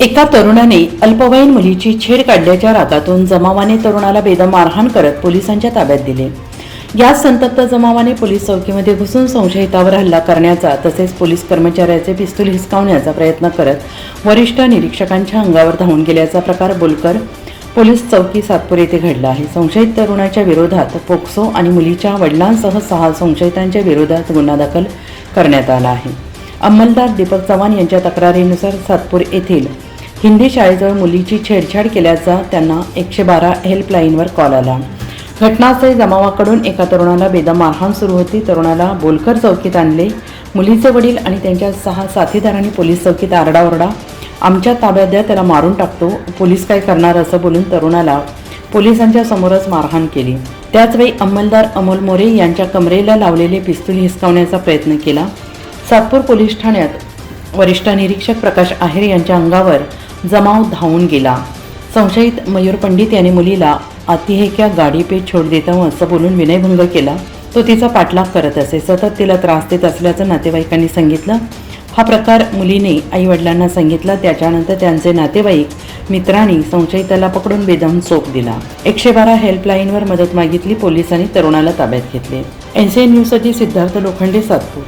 एका तरुणाने अल्पवयीन मुलीची छेड काढल्याच्या रागातून जमावाने तरुणाला बेदम मारहाण करत पोलिसांच्या ताब्यात दिले। याच संतप्त जमावाने पोलीस चौकीमध्ये घुसून संशयितावर हल्ला करण्याचा तसेच पोलीस कर्मचाऱ्याचे पिस्तूल हिसकावण्याचा प्रयत्न करत वरिष्ठ निरीक्षकांच्या अंगावर धावून गेल्याचा प्रकार बोलकर पोलीस चौकी सातपूर येथे घडला आहे। संशयित तरुणाच्या विरोधात पोक्सो आणि मुलीच्या वडिलांसह 6 संशयितांच्या विरोधात गुन्हा दाखल करण्यात आला आहे। अंमलदार दीपक चव्हाण यांच्या तक्रारीनुसार सातपूर येथील हिंदी शाळेजवळ मुलीची छेडछाड केल्याचा त्यांना 112 हेल्पलाईनवर कॉल आला। घटनास्थळी जमावाकडून एका तरुणाला बेदम मारहाण सुरू होती। तरुणाला बोलकर चौकीत आणले। मुलीचे वडील आणि त्यांच्या 6 साथीदारांनी पोलीस चौकीत आरडाओरडा, आमच्या ताब्यात द्या, त्याला मारून टाकतो, पोलीस काय करणार असं बोलून तरुणाला पोलिसांच्या समोरच मारहाण केली। त्याचवेळी अंमलदार अमोल मोरे यांच्या कमरेला लावलेले पिस्तूल हिसकावण्याचा प्रयत्न केला। सातपूर पोलीस ठाण्यात वरिष्ठ निरीक्षक प्रकाश आहेर यांच्या अंगावर जमाव धावून गेला। संशयित मयूर पंडित याने मुलीला आती है क्या गाडी पे छोड़ देता हूं असं बोलून विनयभंग केला। तो तिचा पाठलाग करत असे, सतत तिला त्रास देत असल्याचं नातेवाईकांनी सांगितलं। हा प्रकार मुलीने आई वडिलांना सांगितला। त्याच्यानंतर त्यांचे नातेवाईक मित्रांनी संशयिताला पकडून बेदम चोप दिला। 112 हेल्पलाईनवर मदत मागितली। पोलिसांनी तरुणाला ताब्यात घेतले। NCN न्यूजसाठी सिद्धार्थ लोखंडे, सातपूर।